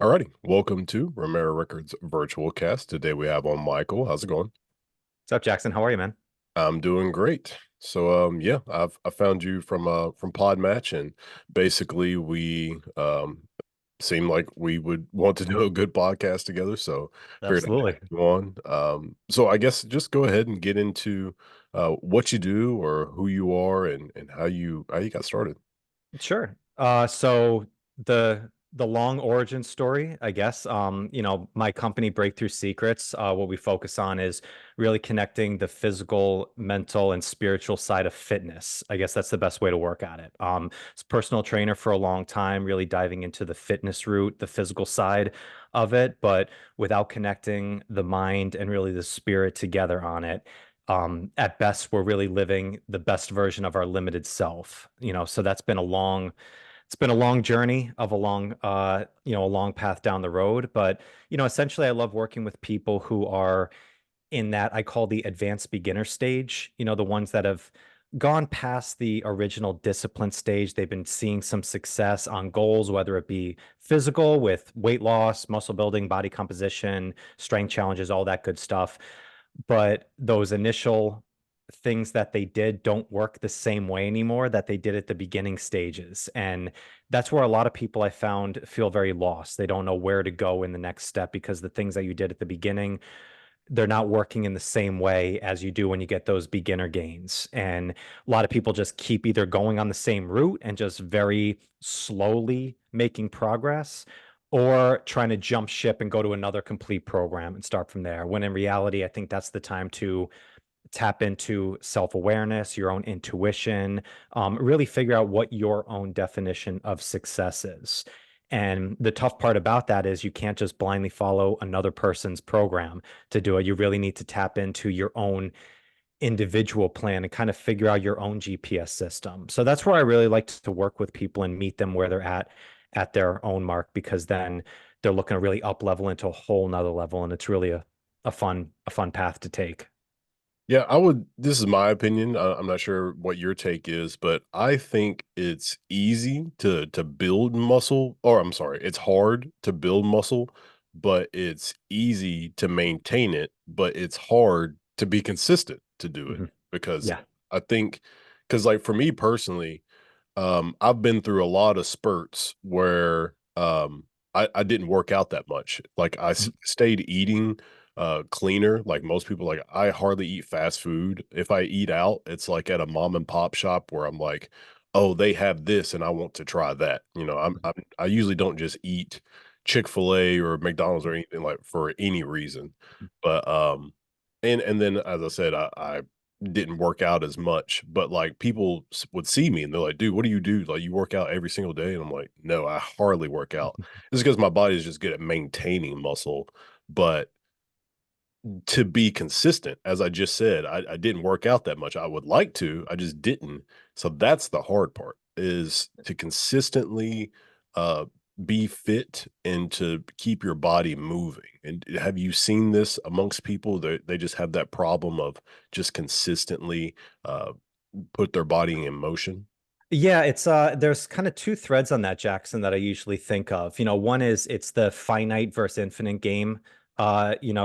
Alrighty, welcome to Romera Records Virtual Cast. Today we have on Michael. How's it going? What's up, Jackson? How are you, man? I'm doing great. So I found you from Podmatch, and basically we seemed like we would want to do a good podcast together. So figured I'd Absolutely. have you on. So I guess just go ahead and get into what you do or who you are and how you got started. Sure. So the long origin story, I guess. My company Breakthrough Secrets, what we focus on is really connecting the physical, mental, and spiritual side of fitness. I guess that's the best way to work at it. As a personal trainer for a long time, really diving into the fitness route, the physical side of it, but without connecting the mind and really the spirit together on it. At best, we're really living the best version of our limited self, so it's been a long journey of a long path down the road. But, essentially I love working with people who are in that I call the advanced beginner stage, the ones that have gone past the original discipline stage. They've been seeing some success on goals, whether it be physical with weight loss, muscle building, body composition, strength challenges, all that good stuff. But those initial things that they did don't work the same way anymore that they did at the beginning stages. And that's where a lot of people I found feel very lost. They don't know where to go in the next step because the things that you did at the beginning, they're not working in the same way as you do when you get those beginner gains. And a lot of people just keep either going on the same route and just very slowly making progress, or trying to jump ship and go to another complete program and start from there. When in reality, I think that's the time to tap into self-awareness, your own intuition, really figure out what your own definition of success is. And the tough part about that is you can't just blindly follow another person's program to do it. You really need to tap into your own individual plan and kind of figure out your own GPS system. So that's where I really like to work with people and meet them where they're at their own mark, because then they're looking to really up level into a whole nother level. And it's really a fun path to take. Yeah, I would. This is my opinion. I'm not sure what your take is, but I think it's easy to build muscle, or I'm sorry, it's hard to build muscle, but it's easy to maintain it, but it's hard to be consistent to do it Mhm. because Yeah. I think, because like for me personally, I've been through a lot of spurts where I didn't work out that much. Like stayed eating cleaner, like most people. Like I hardly eat fast food. If I eat out, it's like at a mom and pop shop where I'm like, oh, they have this and I want to try that. I usually don't just eat Chick-fil-A or McDonald's or anything like for any reason. But and then as I said, I didn't work out as much, but like people would see me and they're like, dude, what do you do? Like you work out every single day? And I'm like, no, I hardly work out. It's because my body is just good at maintaining muscle. But to be consistent, as I just said, I didn't work out that much. I would like to, I just didn't. So that's the hard part, is to consistently uh be fit and to keep your body moving. And have you seen this amongst people that they just have that problem of just consistently uh put their body in motion? Yeah, it's there's kind of two threads on that, Jackson, that I usually think of. One is it's the finite versus infinite game,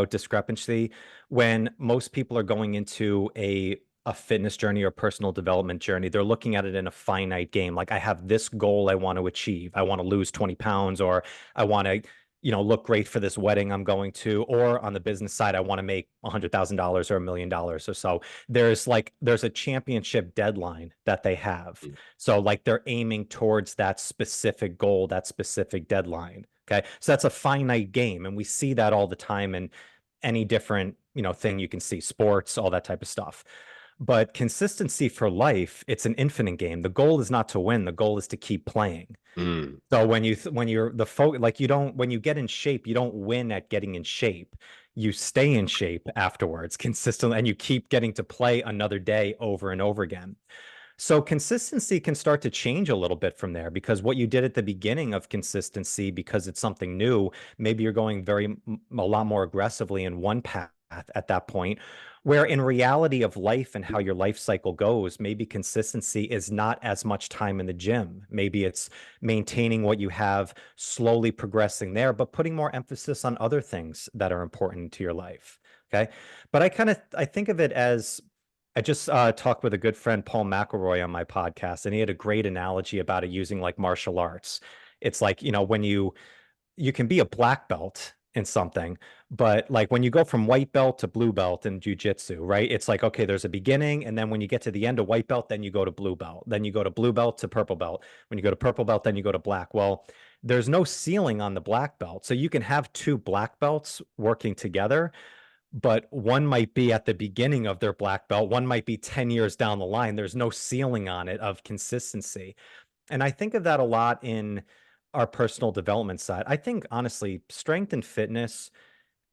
discrepancy. When most people are going into a fitness journey or personal development journey, they're looking at it in a finite game. Like, I have this goal I want to achieve. I want to lose 20 pounds, or I want to, look great for this wedding I'm going to, or on the business side, I want to make $100,000 or $1 million or so. There's a championship deadline that they have. Mm. So like they're aiming towards that specific goal, that specific deadline. Okay. So that's a finite game. And we see that all the time in any different, thing you can see, sports, all that type of stuff. But consistency for life, it's an infinite game. The goal is not to win. The goal is to keep playing. Mm. So when you're like, you don't, when you get in shape, you don't win at getting in shape. You stay in shape afterwards consistently, and you keep getting to play another day over and over again. So consistency can start to change a little bit from there, because what you did at the beginning of consistency, because it's something new, maybe you're going a lot more aggressively in one path at that point. Where in reality of life and how your life cycle goes, maybe consistency is not as much time in the gym. Maybe it's maintaining what you have, slowly progressing there, but putting more emphasis on other things that are important to your life. Okay. But I think of it as I just talked with a good friend, Paul McElroy, on my podcast, and he had a great analogy about it using like martial arts. It's like, when you can be a black belt in something, but like when you go from white belt to blue belt in jujitsu, right? It's like, okay, there's a beginning, and then when you get to the end of white belt, then you go to blue belt. Then you go to blue belt to purple belt. When you go to purple belt, then you go to black. Well, there's no ceiling on the black belt. So you can have two black belts working together, but one might be at the beginning of their black belt, one might be 10 years down the line. There's no ceiling on it of consistency. And I think of that a lot in our personal development side. I think honestly, strength and fitness,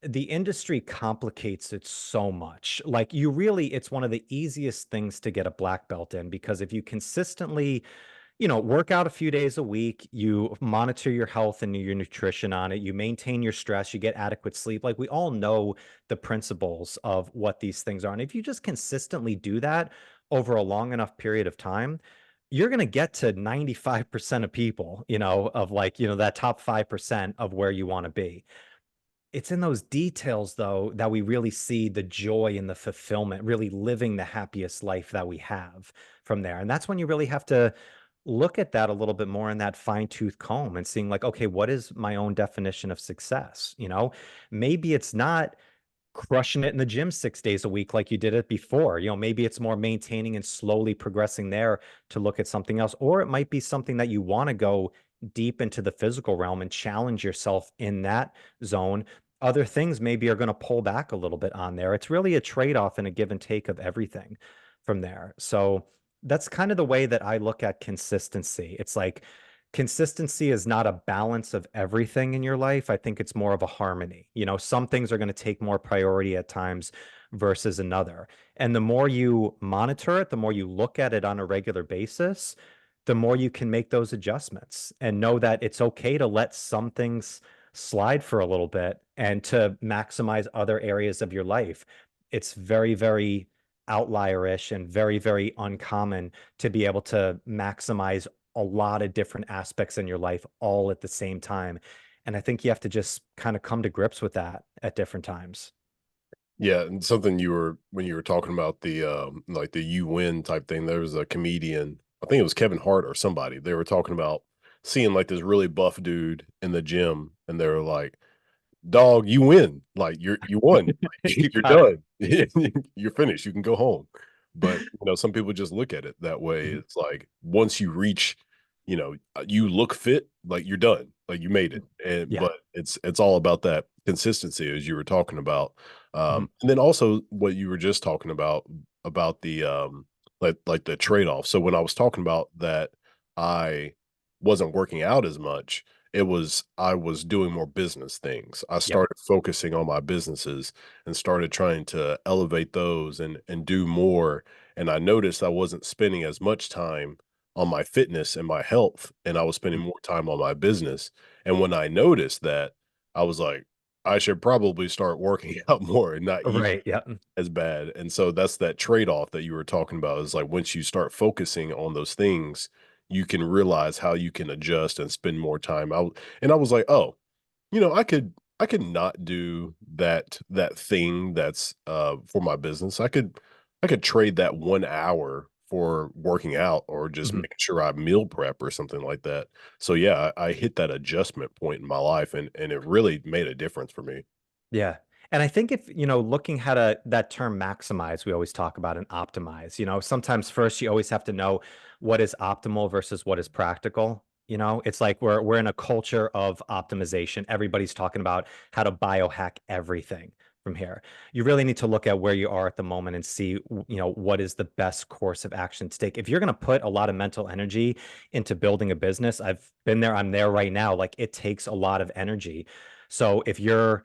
the industry complicates it so much. Like it's one of the easiest things to get a black belt in, because if you consistently, work out a few days a week, you monitor your health and your nutrition on it, you maintain your stress, you get adequate sleep. Like we all know the principles of what these things are. And if you just consistently do that over a long enough period of time, you're going to get to 95% of people, of like, that top 5% of where you want to be. It's in those details, though, that we really see the joy and the fulfillment, really living the happiest life that we have from there. And that's when you really have to look at that a little bit more in that fine-tooth comb and seeing like, okay, what is my own definition of success? Maybe it's not crushing it in the gym 6 days a week like you did it before. Maybe it's more maintaining and slowly progressing there to look at something else. Or it might be something that you want to go deep into the physical realm and challenge yourself in that zone. Other things maybe are going to pull back a little bit on there. It's really a trade-off and a give and take of everything from there. So that's kind of the way that I look at consistency. It's like consistency is not a balance of everything in your life. I think it's more of a harmony. Some things are going to take more priority at times versus another. And the more you monitor it, the more you look at it on a regular basis, the more you can make those adjustments and know that it's okay to let some things slide for a little bit and to maximize other areas of your life. It's very, very outlierish and very, very uncommon to be able to maximize a lot of different aspects in your life all at the same time. And I think you have to just kind of come to grips with that at different times. Yeah, and something you were when you were talking about the, like, the "you win" type thing, there was a comedian, I think it was Kevin Hart or somebody, they were talking about seeing, like, this really buff dude in the gym, and they were like, "Dog, you win. Like, you won. You You're got it. done. You're finished. You can go home." But, some people just look at it that way. Mhm. It's like, once you reach, you look fit, like, you're done. Like, you made it. And Yeah. but it's all about that consistency as you were talking about. Mhm. And then also what you were just talking about the, like, the trade-off. So when I was talking about that I wasn't working out as much, I was doing more business things. I Yep. started focusing on my businesses and started trying to elevate those and do more, and I noticed I wasn't spending as much time on my fitness and my health, and I was spending Mhm. more time on my business, and when I noticed that, I was like, "I should probably start working out more and not eating Right. Yeah. as bad," and so that's that trade-off that you were talking about is, like, once you start focusing on those things, you can realize how you can adjust and spend more time out, and I was like, "Oh, I could not do that thing that's, for my business. I could trade that 1 hour for working out or just Mhm. making sure I meal prep or something like that." So, yeah, I hit that adjustment point in my life, and it really made a difference for me. Yeah. And I think if, looking how to that term maximize, we always talk about and optimize, sometimes first you always have to know what is optimal versus what is practical. It's like we're in a culture of optimization. Everybody's talking about how to biohack everything from here. You really need to look at where you are at the moment and see, what is the best course of action to take. If you're going to put a lot of mental energy into building a business, I've been there, I'm there right now. Like it takes a lot of energy. So if you're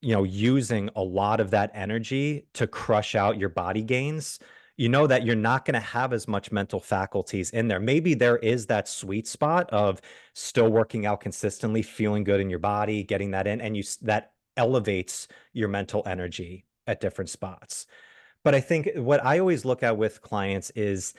using a lot of that energy to crush out your body gains, you know that you're not going to have as much mental faculties in there. Maybe there is that sweet spot of still working out consistently, feeling good in your body, getting that in, and that elevates your mental energy at different spots. But I think what I always look at with clients is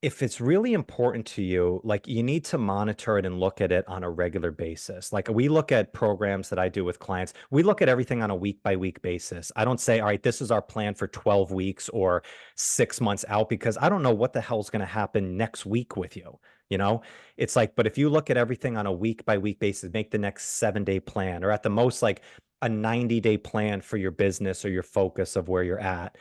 if it's really important to you, like you need to monitor it and look at it on a regular basis. Like we look at programs that I do with clients, we look at everything on a week by week basis. I don't say, all right, this is our plan for 12 weeks or 6 months out because I don't know what the hell's going to happen next week with you. You know, it's like, but if you look at everything on a week by week basis, make the next 7 day plan or at the most like a 90-day plan for your business or your focus of where you're at.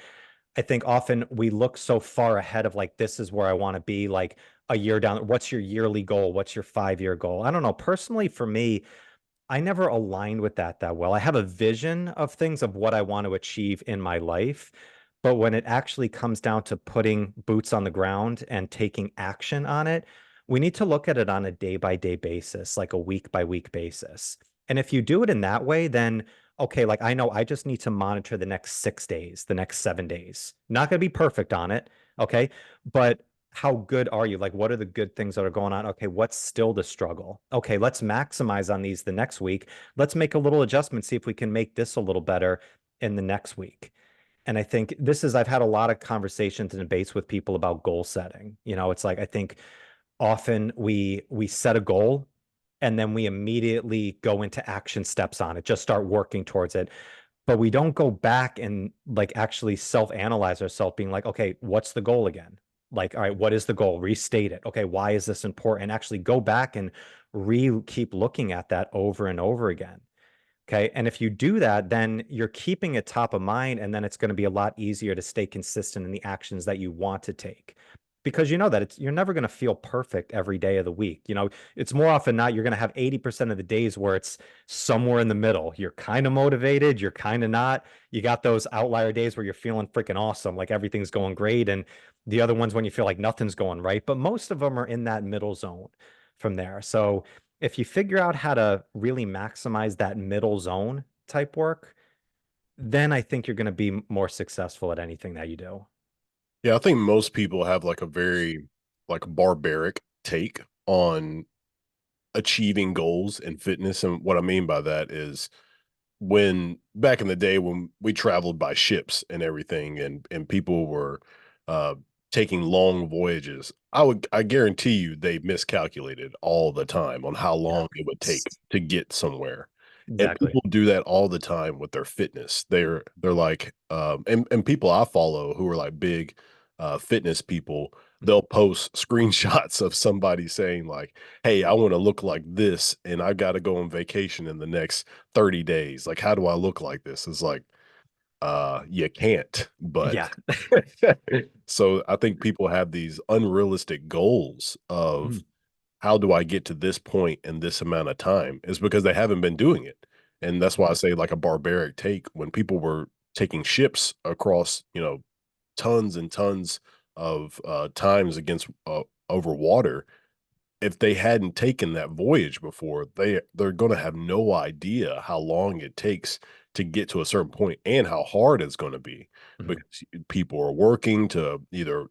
I think often we look so far ahead of like, this is where I want to be like a year down. What's your yearly goal? What's your 5 year goal? I don't know. Personally, for me, I never aligned with that well. I have a vision of things of what I want to achieve in my life. But when it actually comes down to putting boots on the ground and taking action on it, we need to look at it on a day by day basis, like a week by week basis. And if you do it in that way, then okay, like I know I just need to monitor the next 6 days, the next 7 days. Not going to be perfect on it. Okay. But how good are you? Like, what are the good things that are going on? Okay, what's still the struggle? Okay, let's maximize on these the next week. Let's make a little adjustment, see if we can make this a little better in the next week. And I think I've had a lot of conversations and debates with people about goal setting. You know, it's like I think often we set a goal and then we immediately go into action steps on it, just start working towards it. But we don't go back and like actually self-analyze ourselves, being like, okay, what's the goal again? Like, all right, what is the goal? Restate it. Okay, why is this important? Actually go back and keep looking at that over and over again. Okay. And if you do that, then you're keeping it top of mind, and then it's going to be a lot easier to stay consistent in the actions that you want to take. Because you know that you're never going to feel perfect every day of the week. You know, it's more often not, you're going to have 80% of the days where it's somewhere in the middle. You're kind of motivated, you're kind of not. You got those outlier days where you're feeling freaking awesome, like everything's going great. And the other ones when you feel like nothing's going right. But most of them are in that middle zone from there. So if you figure out how to really maximize that middle zone type work, then I think you're going to be more successful at anything that you do. Yeah, I think most people have like a very like barbaric take on achieving goals in fitness. And what I mean by that is when back in the day when we traveled by ships and everything and people were uh taking long voyages, I guarantee you they miscalculated all the time on how Yeah. long it would take to get somewhere. And Exactly. people do that all the time with their fitness. They're like and people I follow who are like big fitness people, they'll post screenshots of somebody saying like, "Hey, I want to look like this and I got to go on vacation in the next 30 days. Like, how do I look like this?" It's like, you can't, but Yeah. so I think people have these unrealistic goals of Mhm. how do I get to this point in this amount of time is because they haven't been doing it. And that's why I Mhm. say like a barbaric take when people were taking ships across, tons and tons of times against over water, if they hadn't taken that voyage before, they're gonna have no idea how long it takes to get to a certain point and how hard it's gonna be Mhm. because people are working to either,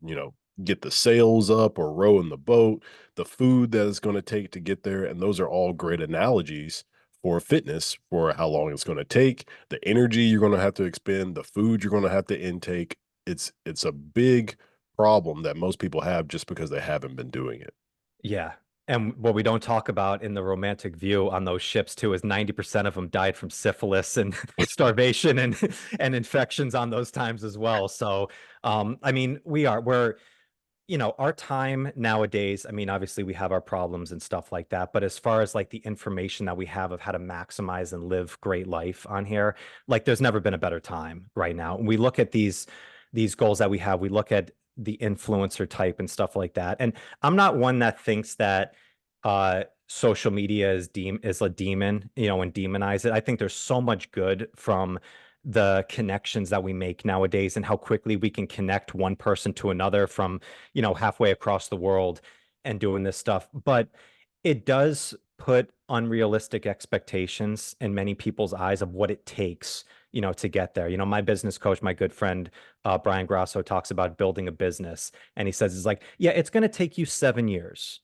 get the sails up or row in the boat, the food that it's gonna take to get there, and those are all great analogies for fitness, for how long it's gonna take, the energy you're gonna have to expend, the food you're gonna have to intake. It's a big problem that most people have just because they haven't been doing it. Yeah. And what we don't talk about in the romantic view on those ships too is 90% of them died from syphilis and starvation and and infections on those times as well. So I mean, we're our time nowadays, I mean, obviously we have our problems and stuff like that, but as far as like the information that we have of how to maximize and live great life on here, like there's never been a better time right now. And we look at these goals that we have, we look at the influencer type and stuff like that. And I'm not one that thinks that social media is a demon, and demonize it. I think there's so much good from the connections that we make nowadays and how quickly we can connect one person to another from halfway across the world and doing this stuff. But it does put unrealistic expectations in many people's eyes of what it takes, to get there. My business coach, my good friend, Brian Grasso, talks about building a business. And he says, it's like, yeah, it's going to take you 7 years.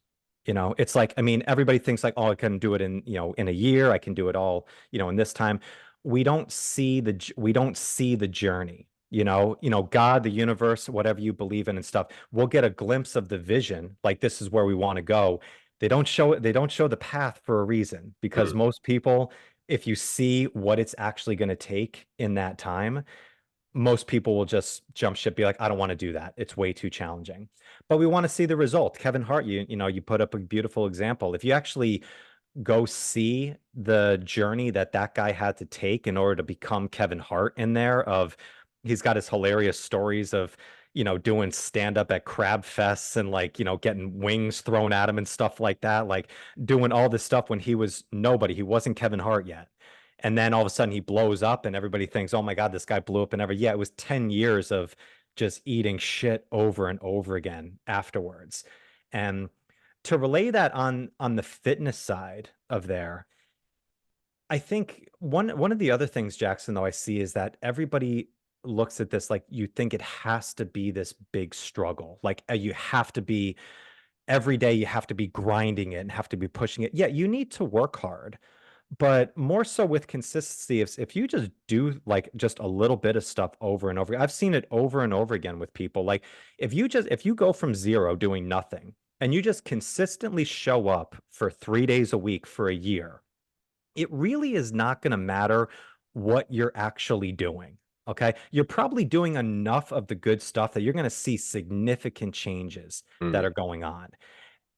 It's like, I mean, everybody thinks like, oh, I can do it in a year. I can do it all, in this time. we don't see the journey. God, the universe, whatever you believe in and stuff. We'll get a glimpse of the vision, like this is where we want to go. They don't show the path for a reason because Mm. most people, if you see what it's actually going to take in that time, most people will just jump ship, be like, I don't want to do that. It's way too challenging. But we want to see the result. Kevin Hart, you put up a beautiful example. If you actually go see the journey that that guy had to take in order to become Kevin Hart in there, of he's got his hilarious stories of, doing stand up at crab fests and like, getting wings thrown at him and stuff like that, like doing all this stuff when he was nobody. He wasn't Kevin Hart yet. And then all of a sudden he blows up and everybody thinks, "Oh my God, this guy blew up," and ever. Yeah, it was 10 years of just eating shit over and over again afterwards. And to relay that on the fitness side of there, I think one of the other things, Jackson, though, I see is that everybody looks at this like you think it has to be this big struggle. Like you have to be every day, you have to be grinding it and have to be pushing it. Yeah, you need to work hard, but more so with consistency. If you just do like just a little bit of stuff over and over, I've seen it over and over again with people. Like if you go from zero doing nothing and you just consistently show up for 3 days a week for a year, it really is not going to matter what you're actually doing. Okay. You're probably doing enough of the good stuff that you're going to see significant changes that Mm. are going on.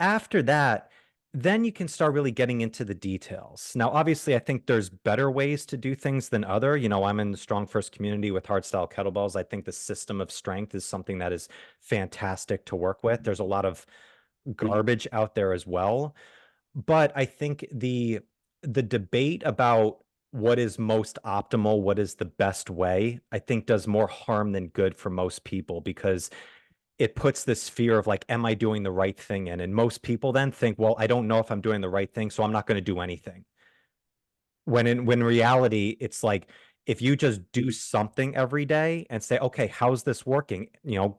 After that, then you can start really getting into the details. Now, obviously, I think there's better ways to do things than other. I'm in the Strong First community with hardstyle kettlebells. I think the system of strength is something that is fantastic to work with. There's a lot of garbage out there as well. But I think the debate about what is most optimal, what is the best way, I think does more harm than good for most people because it puts this fear of like, am I doing the right thing in? And most people then think, well, I don't know if I'm doing the right thing, so I'm not going to do anything. When in reality, it's like if you just do something every day and say, okay, how's this working?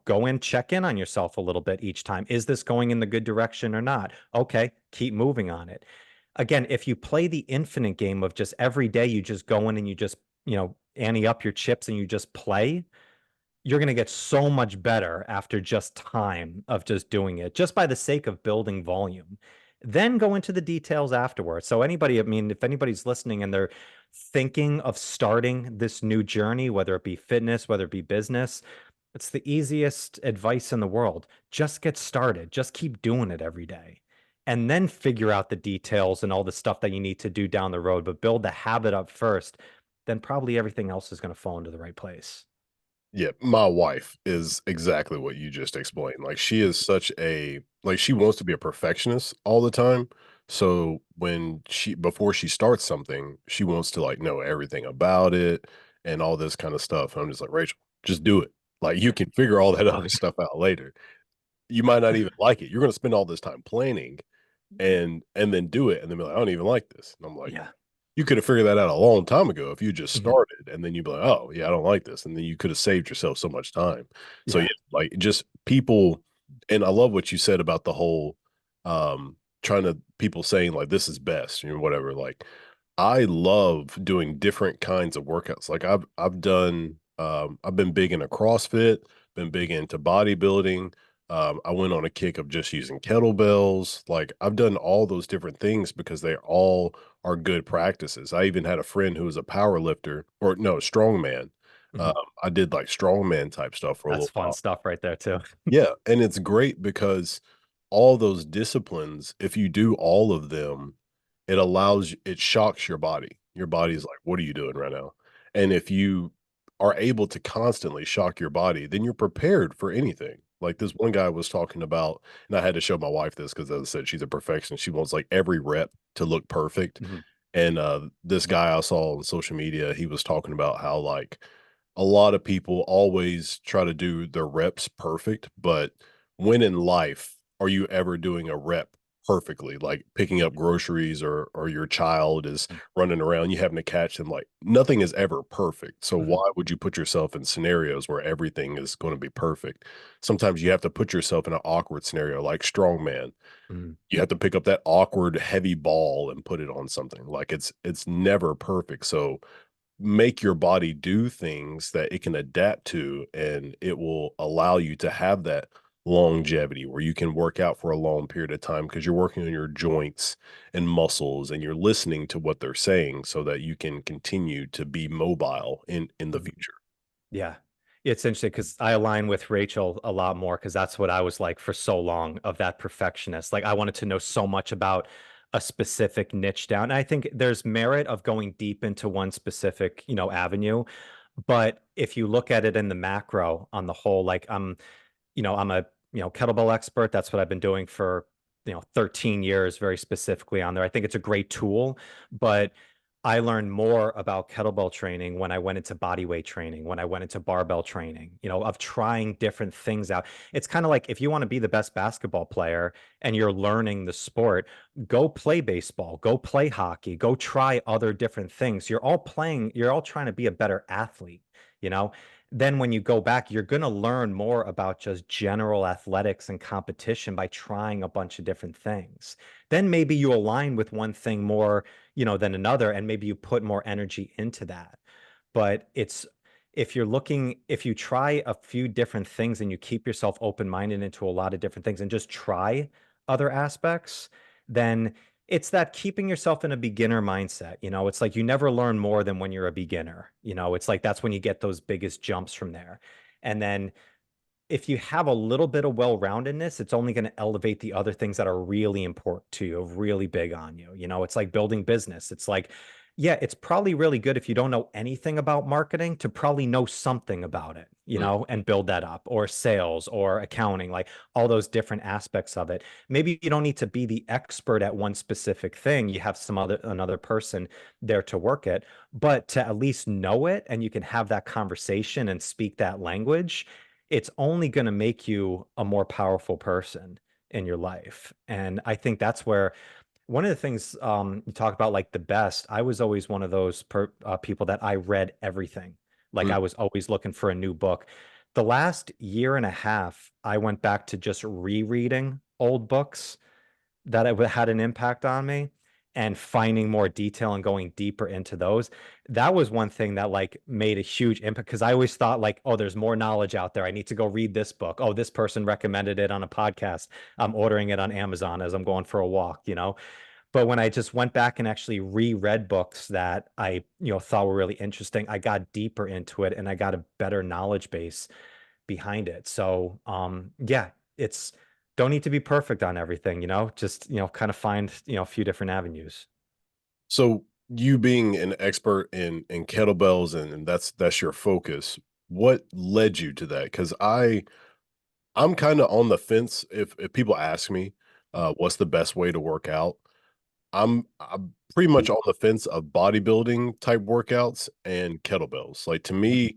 Go and check in on yourself a little bit each time. Is this going in the good direction or not? Okay, keep moving on it. Again, if you play the infinite game of just every day you just go in and you just, ante up your chips and you just play, you're going to get so much better after just time of just doing it, just by the sake of building volume. Then go into the details afterwards. So, anybody, I mean, if anybody's listening and they're thinking of starting this new journey, whether it be fitness, whether it be business, it's the easiest advice in the world. Just get started, just keep doing it every day. And then figure out the details and all the stuff that you need to do down the road, but build the habit up first. Then probably everything else is going to fall into the right place. Yeah, my wife is exactly what you just explained. Like she is such a like she wants to be a perfectionist all the time. So when she before she starts something, she wants to like know everything about it and all this kind of stuff. I'm just like, Rachel, just do it. Like you can figure all that other stuff out later. You might not even like it. You're going to spend all this time planning and then do it and then be like, I don't even like this. And I'm like, Yeah. you could have figured that out a long time ago if you just Mhm. started, and then you'd be like, "Oh, yeah, I don't like this," and then you could have saved yourself so much time. So yeah, Yeah. like just people, and I love what you said about the whole trying to people saying like this is best, whatever. Like I love doing different kinds of workouts. Like I've done I've been big into CrossFit, been big into bodybuilding. I went on a kick of just using kettlebells. Like I've done all those different things because they all are good practices. I even had a friend who was a power lifter or no, strongman. Um, Mhm. I did like strongman type stuff for a That's little fun while. stuff right there too. Yeah, and it's great because all those disciplines, if you do all of them, it shocks your body. Your body's like, "What are you doing right now?" And if you are able to constantly shock your body, then you're prepared for anything. Like this one guy was talking about, and I had to show my wife this because, as I said, she's a perfectionist. She wants like every rep to look perfect. Mhm. And this guy I saw on social media, he was talking about how like a lot of people always try to do their reps perfect, but when in life are you ever doing a rep perfectly? Like picking up groceries or your child is Mhm. running around, you having to catch them. Like nothing is ever perfect. So Mhm. why would you put yourself in scenarios where everything is going to be perfect? Sometimes you have to put yourself in an awkward scenario like strongman. Mhm. You have to pick up that awkward heavy ball and put it on something. Like it's never perfect. So make your body do things that it can adapt to, and it will allow you to have that longevity where you can work out for a long period of time because you're working on your joints and muscles and you're listening to what they're saying so that you can continue to be mobile in the Mhm. future. Yeah. It's interesting because I align with Rachel a lot more because that's what I was like for so long, of that perfectionist. Like I wanted to know so much about a specific niche down. And I think there's merit of going deep into one specific, avenue. But if you look at it in the macro on the whole, like I'm a, kettlebell expert. That's what I've been doing for, 13 years, very specifically on there. I think it's a great tool, but I learned more about kettlebell training when I went into body weight training, when I went into barbell training, of trying different things out. It's kind of like if you want to be the best basketball player and you're learning the sport, go play baseball, go play hockey, go try other different things. You're all trying to be a better athlete, you know? Then when you go back, you're going to learn more about just general athletics and competition by trying a bunch of different things. Then maybe you align with one thing more, than another, and maybe you put more energy into that. But if you try a few different things and you keep yourself open-minded into a lot of different things and just try other aspects, then it's that keeping yourself in a beginner mindset. It's like you never learn more than when you're a beginner. It's like that's when you get those biggest jumps from there. And then if you have a little bit of well-roundedness, it's only going to elevate the other things that are really important to you, really big on you. It's like building business. It's like, yeah, it's probably really good if you don't know anything about marketing to probably know something about it, Mm. and build that up, or sales or accounting, like all those different aspects of it. Maybe you don't need to be the expert at one specific thing. You have another person there to work it, but to at least know it and you can have that conversation and speak that language, it's only going to make you a more powerful person in your life. And I think that's where one of the things you talk about, like the best, I was always one of those people that I read everything. Like Mm. I was always looking for a new book. The last year and a half, I went back to just rereading old books that it had an impact on me, and finding more detail and going deeper into those. That was one thing that like made a huge impact because I always thought like, oh, there's more knowledge out there. I need to go read this book. Oh, this person recommended it on a podcast. I'm ordering it on Amazon as I'm going for a walk. But when I just went back and actually reread books that I, thought were really interesting, I got deeper into it and I got a better knowledge base behind it. So, yeah, it's don't need to be perfect on everything, just, kind of find, a few different avenues. So you being an expert in kettlebells and that's your focus, what led you to that? Because I'm kind of on the fence if people ask me what's the best way to work out. I'm pretty much on the fence of bodybuilding type workouts and kettlebells. Like to me,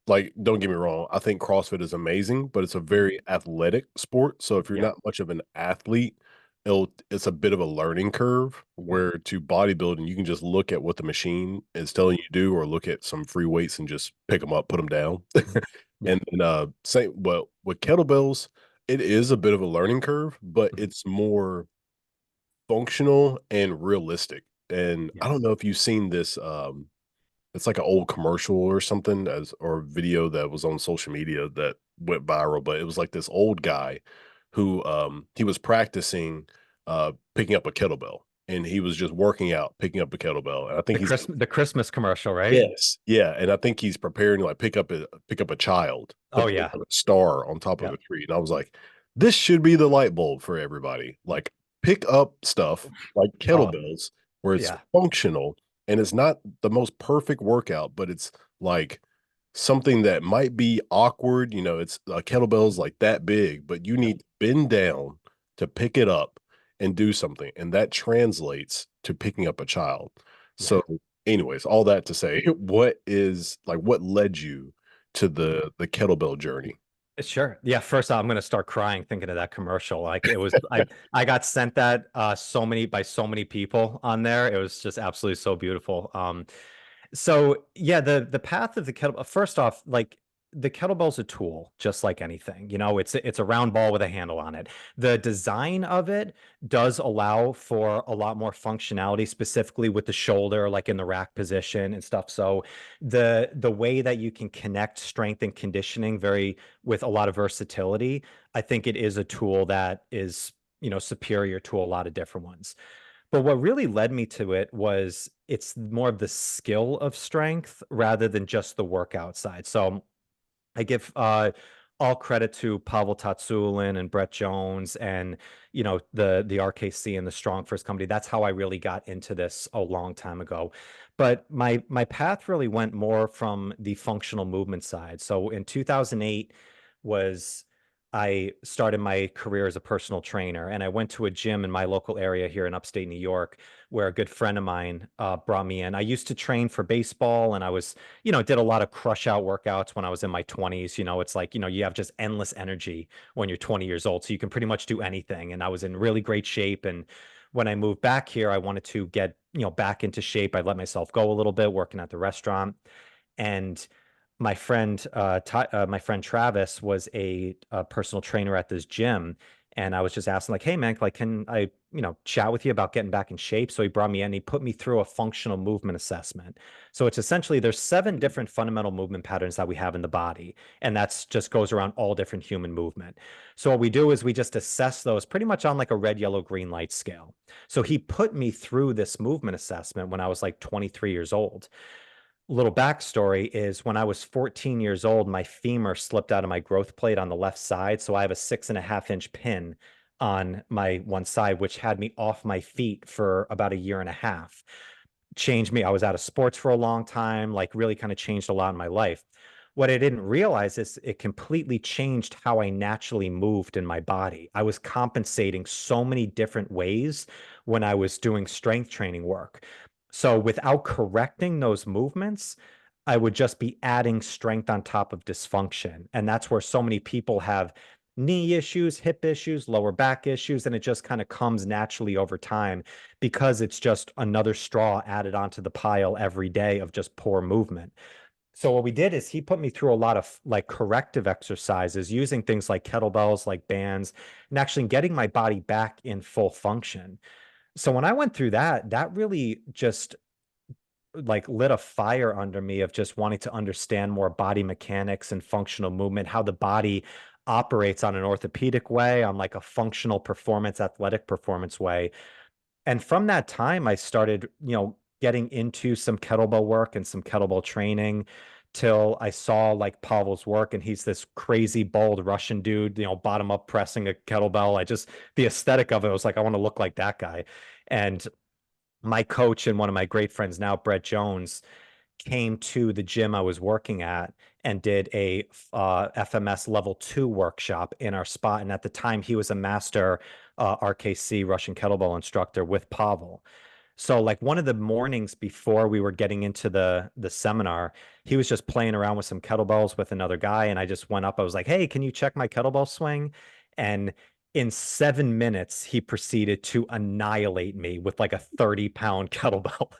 like don't get me wrong, I think CrossFit is amazing, but it's a very athletic sport. So if you're Yeah. not much of an athlete, it's a bit of a learning curve where to bodybuilding, you can just look at what the machine is telling you to do, or look at some free weights and just pick them up, put them down. Yeah. And then same well with kettlebells, it is a bit of a learning curve, but Mhm. it's more functional and realistic. And I Yeah. don't know if you've seen this, it's like an old commercial or something as or video that was on social media that went viral, but it was like this old guy who he was practicing picking up a kettlebell and he was just working out, picking up a kettlebell. And I think The he's Christmas commercial, right? yes, yeah, and I think he's preparing to, like, pick up a child, Oh put them yeah. like a star on top of Yeah. a tree, and I was like, "This should be the light bulb for everybody." Like, pick up stuff like Oh kettlebells where it's yeah. functional, and it's not the most perfect workout, but it's, like, something that might be awkward, it's kettlebell's, like, that big, but you Yep. need to bend down to pick it up and do something, and that translates to picking up a child. Yeah. So anyways, all that to say, what led you to the kettlebell journey? Sure. Yeah. First off, I'm gonna start crying thinking of that commercial. Like it was, I got sent that so many people on there. It was just absolutely so beautiful. So yeah, the path of the kettlebell. First off, like the kettlebell's a tool, just like anything. It's a round ball with a handle on it. The design of it does allow for a lot more functionality, specifically with the shoulder, like in the rack position and stuff. So the way that you can connect strength and conditioning very with a lot of versatility, I think it is a tool that is, superior to a lot of different ones. But what really led me to it was it's more of the skill of strength rather than just the workout side. So I give all credit to Pavel Tatsulin and Brett Jones and the RKC and the Strong First Company. That's how I really got into this a long time ago. But my path really went more from the functional movement side. So in 2008 was I started my career as a personal trainer, and I went to a gym in my local area here in upstate New York, where a good friend of mine brought me in. I used to train for baseball, and I was did a lot of crush out workouts when I was in my 20s. It's like, you have just endless energy when you're 20 years old. So you can pretty much do anything. And I was in really great shape. And when I moved back here, I wanted to get, back into shape. I let myself go a little bit working at the restaurant. And my friend Travis was a personal trainer at this gym, and I was just asking, like, "Hey, man, like, can I, chat with you about getting back in shape?" So he brought me in. He put me through a functional movement assessment. So it's essentially there's 7 different fundamental movement patterns that we have in the body, and that's just goes around all different human movement. So what we do is we just assess those pretty much on like a red, yellow, green light scale. So he put me through this movement assessment when I was like 23 years old. Little backstory is when I was 14 years old, my femur slipped out of my growth plate on the left side. So I have a 6.5 inch pin on my one side, which had me off my feet for about a year and a half. Changed me. I was out of sports for a long time, like really kind of changed a lot in my life. What I didn't realize is it completely changed how I naturally moved in my body. I was compensating so many different ways when I was doing strength training work. So without correcting those movements, I would just be adding strength on top of dysfunction. And that's where so many people have knee issues, hip issues, lower back issues, and it just kind of comes naturally over time because it's just another straw added onto the pile every day of just poor movement. So what we did is he put me through a lot of like corrective exercises using things like kettlebells, like bands, and actually getting my body back in full function. So when I went through that, that really just like lit a fire under me of just wanting to understand more body mechanics and functional movement, how the body operates on an orthopedic way, on like a functional performance, athletic performance way. And from that time, I started, getting into some kettlebell work and some kettlebell training till I saw like Pavel's work, and he's this crazy bald Russian dude, bottom up pressing a kettlebell. The aesthetic of it was like, I want to look like that guy. And my coach and one of my great friends now, Brett Jones, came to the gym I was working at and did a FMS level 2 workshop in our spot. And at the time, he was a master RKC Russian kettlebell instructor with Pavel. So like one of the mornings before we were getting into the seminar, he was just playing around with some kettlebells with another guy, and I just went up. I was like, "Hey, can you check my kettlebell swing?" And in 7 minutes, he proceeded to annihilate me with like a 30-pound kettlebell.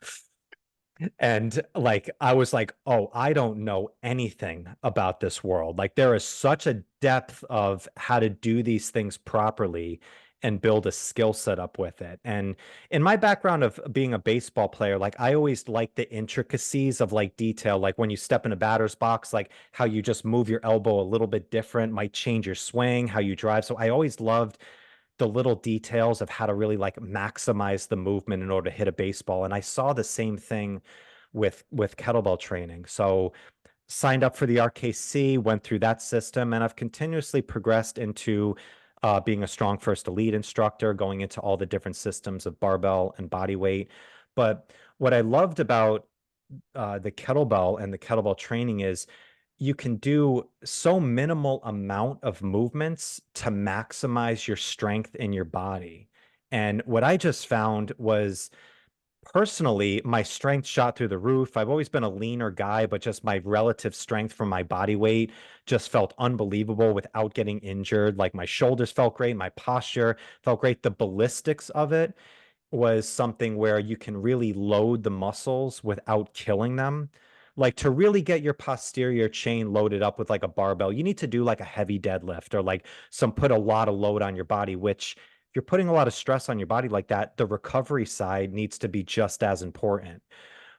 And like I was like, oh, I don't know anything about this world. Like there is such a depth of how to do these things properly and build a skill set up with it. And in my background of being a baseball player, like I always like the intricacies of like detail, like when you step in a batter's box, like how you just move your elbow a little bit different might change your swing, how you drive. So I always loved the little details of how to really like maximize the movement in order to hit a baseball. And I saw the same thing with kettlebell training. So signed up for the RKC, went through that system, and I've continuously progressed into being a strong first elite instructor, going into all the different systems of barbell and body weight. But what I loved about the kettlebell and the kettlebell training is you can do so minimal amount of movements to maximize your strength in your body. And what I just found was personally, my strength shot through the roof. I've always been a leaner guy, but just my relative strength from my body weight just felt unbelievable without getting injured. Like my shoulders felt great, my posture felt great. The ballistics of it was something where you can really load the muscles without killing them. Like to really get your posterior chain loaded up with like a barbell, you need to do like a heavy deadlift or like put a lot of load on your body, which if you're putting a lot of stress on your body like that, the recovery side needs to be just as important.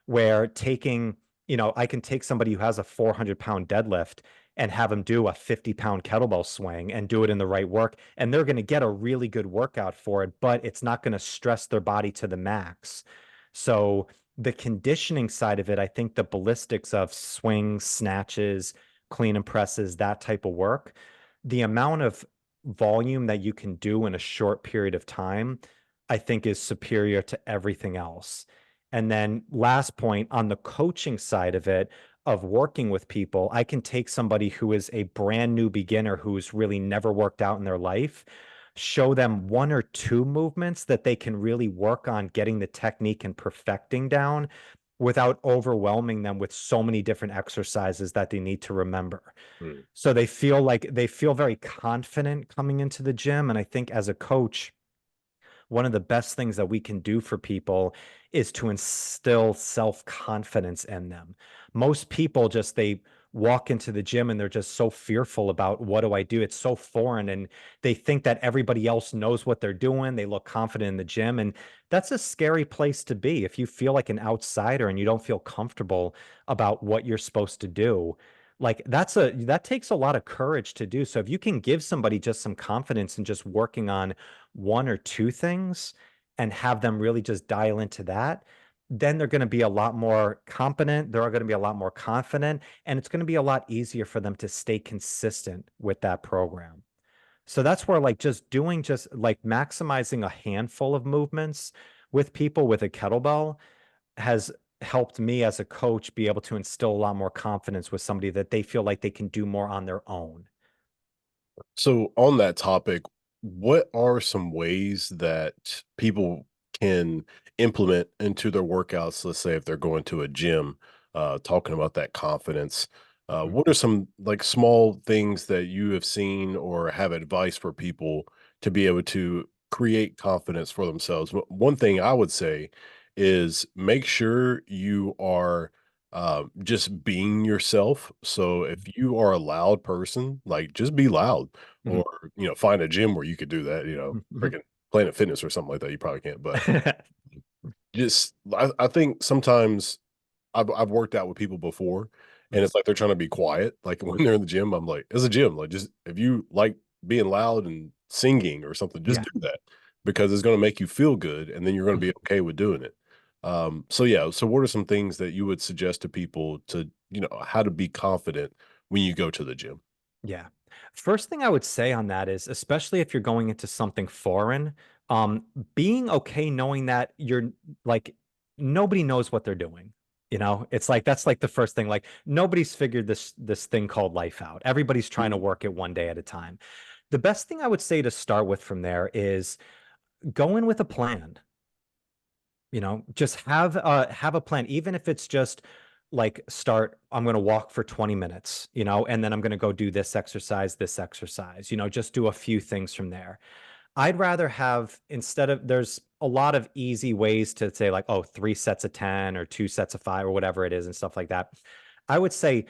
Where taking, I can take somebody who has a 400-pound deadlift and have them do a 50-pound kettlebell swing and do it in the right work. And they're going to get a really good workout for it, but it's not going to stress their body to the max. So the conditioning side of it, I think the ballistics of swings, snatches, clean and presses, that type of work, the amount of volume that you can do in a short period of time, I think is superior to everything else. And then last point on the coaching side of it, of working with people, I can take somebody who is a brand new beginner who's really never worked out in their life, show them one or two movements that they can really work on getting the technique and perfecting down without overwhelming them with so many different exercises that they need to remember. Mm. So they feel very confident coming into the gym. And I think as a coach, one of the best things that we can do for people is to instill self-confidence in them. Most people just they walk into the gym and they're just so fearful about what do I do? It's so foreign and they think that everybody else knows what they're doing. They look confident in the gym and that's a scary place to be. If you feel like an outsider and you don't feel comfortable about what you're supposed to do, like that takes a lot of courage to do. So if you can give somebody just some confidence and just working on one or two things and have them really just dial into that, then they're going to be a lot more competent. They're going to be a lot more confident, and it's going to be a lot easier for them to stay consistent with that program. So that's where like just like maximizing a handful of movements with people with a kettlebell has helped me as a coach be able to instill a lot more confidence with somebody that they feel like they can do more on their own. So on that topic, what are some ways that people can implement into their workouts? Let's say if they're going to a gym, talking about that confidence. What are some like small things that you have seen or have advice for people to be able to create confidence for themselves? One thing I would say is make sure you are just being yourself. So if you are a loud person, like just be loud or, Mhm. find a gym where you could do that, Mhm. freaking Planet Fitness or something like that. You probably can't, but just I think sometimes I've worked out with people before, and Mhm. it's like they're trying to be quiet. Like when they're in the gym, I'm like, "It's a gym. Like, just if you like being loud and singing or something, just Yeah. do that because it's going to make you feel good, and then you're going to be Mhm. okay with doing it." So yeah. So what are some things that you would suggest to people to how to be confident when you go to the gym? Yeah. First thing I would say on that is, especially if you're going into something foreign, um, being okay knowing that you're like nobody knows what they're doing. It's like that's like the first thing. Like nobody's figured this thing called life out. Everybody's trying to Mm, work it one day at a time. The best thing I would say to start with from there is go in with a plan. Just have a plan, even if it's just like start, I'm going to walk for 20 minutes, and then I'm going to go do this exercise, just do a few things from there. I'd rather have instead of there's a lot of easy ways to say like, oh, 3 sets of 10 or 2 sets of 5 or whatever it is and stuff like that. I would say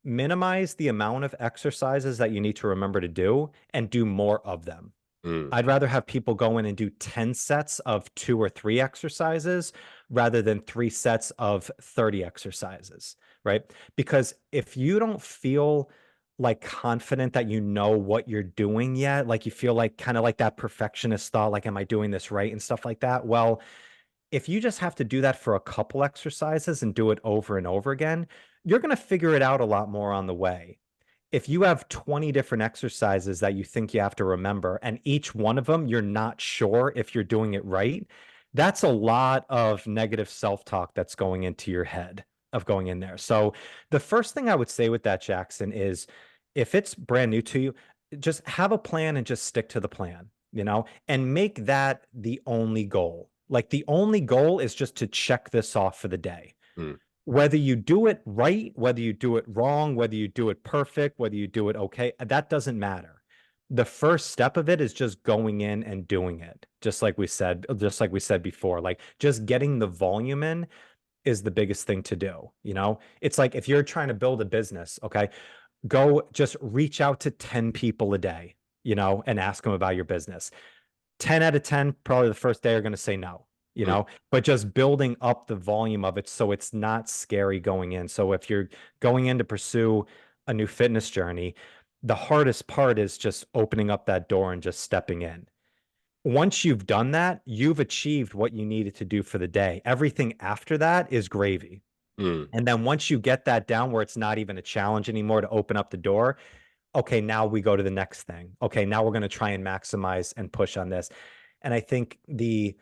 minimize the amount of exercises that you need to remember to do and do more of them. mm, I'd rather have people go in and do 10 sets of 2 or 3 exercises rather than 3 sets of 30 exercises, right? Because if you don't feel like confident that you know what you're doing yet, like you feel like kind of like that perfectionist thought, like, am I doing this right? And stuff like that. Well, if you just have to do that for a couple exercises and do it over and over again, you're going to figure it out a lot more on the way. If you have 20 different exercises that you think you have to remember, and each one of them you're not sure if you're doing it right, that's a lot of negative self-talk that's going into your head of going in there. So the first thing I would say with that, Jackson, is if it's brand new to you, just have a plan and just stick to the plan, and make that the only goal. Like the only goal is just to check this off for the day. mm. Whether you do it right, whether you do it wrong, whether you do it perfect, whether you do it okay, that doesn't matter. The first step of it is just going in and doing it. Just like we said before, like just getting the volume in is the biggest thing to do. You know, it's like if you're trying to build a business, okay, go just reach out to 10 people a day, you know, and ask them about your business. 10 out of 10, probably the first day are going to say no, you Mm, know, but just building up the volume of it so it's not scary going in. So if you're going in to pursue a new fitness journey, the hardest part is just opening up that door and just stepping in. Once you've done that, you've achieved what you needed to do for the day. Everything after that is gravy. mm, And then once you get that down where it's not even a challenge anymore to open up the door, okay, now we go to the next thing. Okay, now we're going to try and maximize and push on this. And I think we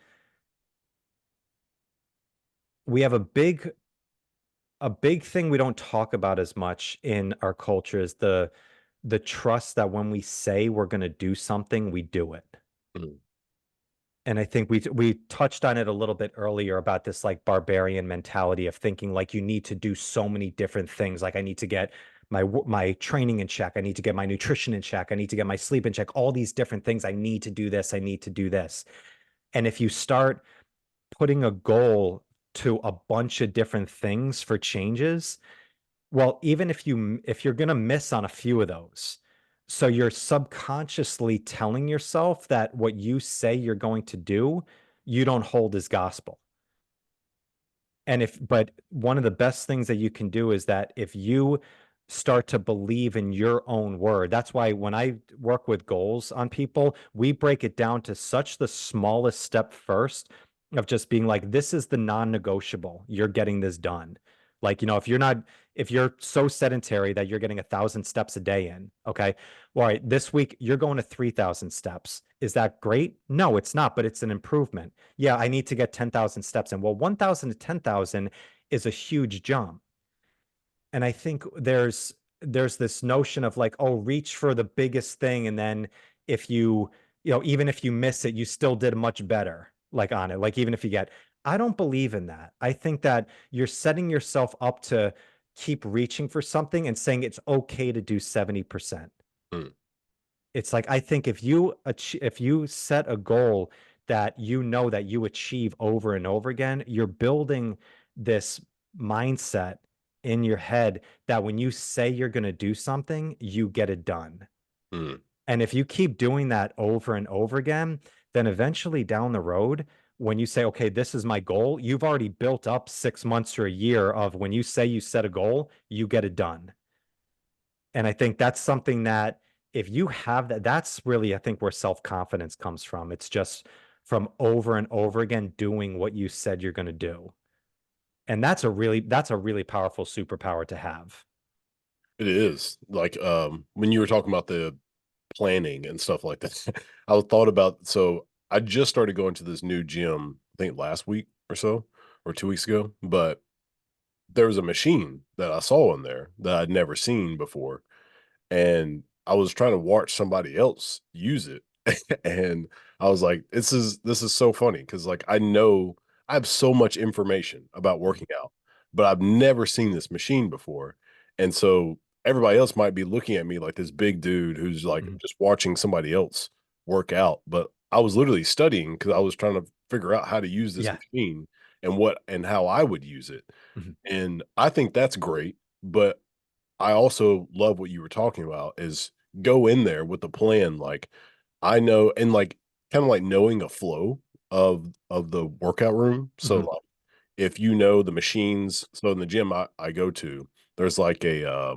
have a big thing we don't talk about as much in our culture is the trust that when we say we're going to do something, we do it. mm, And I think we touched on it a little bit earlier about this like barbarian mentality of thinking like you need to do so many different things. Like I need to get my training in check. I need to get my nutrition in check. I need to get my sleep in check. All these different things. I need to do this. I need to do this. And if you start putting a goal to a bunch of different things for changes, well, even if you're going to miss on a few of those, so you're subconsciously telling yourself that what you say you're going to do, you don't hold as gospel. But one of the best things that you can do is that if you start to believe in your own word, that's why when I work with goals on people, we break it down to such the smallest step first of just being like, this is the non-negotiable. You're getting this done. Like, you know, if you're so sedentary that you're getting 1,000 steps a day in, okay. Well, all right, this week you're going to 3,000 steps. Is that great? No, it's not, but it's an improvement. Yeah, I need to get 10,000 steps in. Well, 1,000 to 10,000 is a huge jump. And I think there's this notion of like, oh, reach for the biggest thing. And then if even if you miss it, you still did much better, like on it. Like even if you get, I don't believe in that. I think that you're setting yourself up to keep reaching for something and saying it's okay to do 70%. mm, It's like I think if you set a goal that you know that you achieve over and over again, you're building this mindset in your head that when you say you're going to do something, you get it done. mm. And if you keep doing that over and over again, then eventually down the road, when you say, okay, this is my goal, you've already built up 6 months or a year of when you say you set a goal, you get it done. And I think that's something that if you have that, that's really, I think, where self-confidence comes from. It's just from over and over again doing what you said you're going to do. And that's a really powerful superpower to have. It is like when you were talking about the planning and stuff like that. I thought about so I just started going to this new gym, I think last week or so, or 2 weeks ago. But there was a machine that I saw in there that I'd never seen before, and I was trying to watch somebody else use it, and I was like, "This is so funny because like I know I have so much information about Mhm. working out, but I've never seen this machine before." And so everybody else might be looking at me like this big dude who's like Mhm. just watching somebody else work out, but I was literally studying because I was trying to figure out how to use this Yeah. machine and what and how I would use it. Mhm. And I think that's great, but I also love what you were talking about is go in there with the plan. Like I know, and like kind of like knowing a flow of the workout room. So Mhm. like if you know the machines, so in the gym I go to, there's like a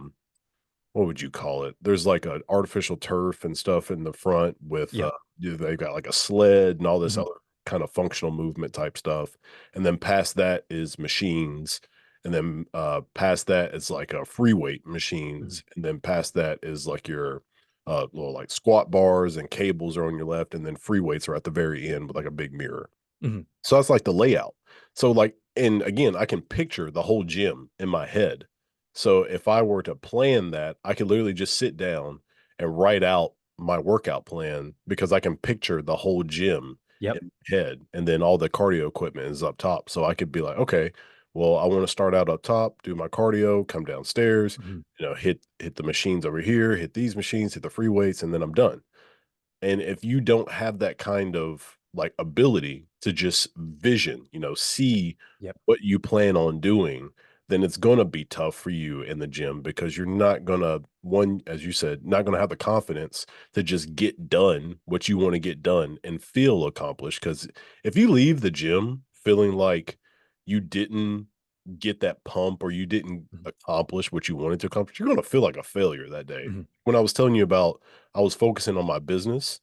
what would you call it? There's like an artificial turf and stuff in the front with Yeah. they've got like a sled and all this Mhm. other kind of functional movement type stuff. And then past that is machines. And then past that is like free weight Mhm. machines. And then past that is like your little like squat bars and cables are on your left. And then free weights are at the very end with like a big mirror. Mhm. So that's like the layout. So like, and again, I can picture the whole gym in my head. So if I were to plan that, I could literally just sit down and write out my workout plan because I can picture the whole gym Yep. in my head. And then all the cardio equipment is up top. So I could be like, okay, well, I want to start out up top, do my cardio, come downstairs, Mhm. hit the machines over here, hit these machines, hit the free weights, and then I'm done. And if you don't have that kind of like ability to just vision, see Yep. what you plan on doing, then it's going to be tough for you in the gym because you're not going to, one, as you said, not going to have the confidence to just get done what you want to get done and feel accomplished. Because if you leave the gym feeling like you didn't get that pump or you didn't Mhm. accomplish what you wanted to accomplish, you're going to feel like a failure that day. Mhm. When I was telling you about, I was focusing on my business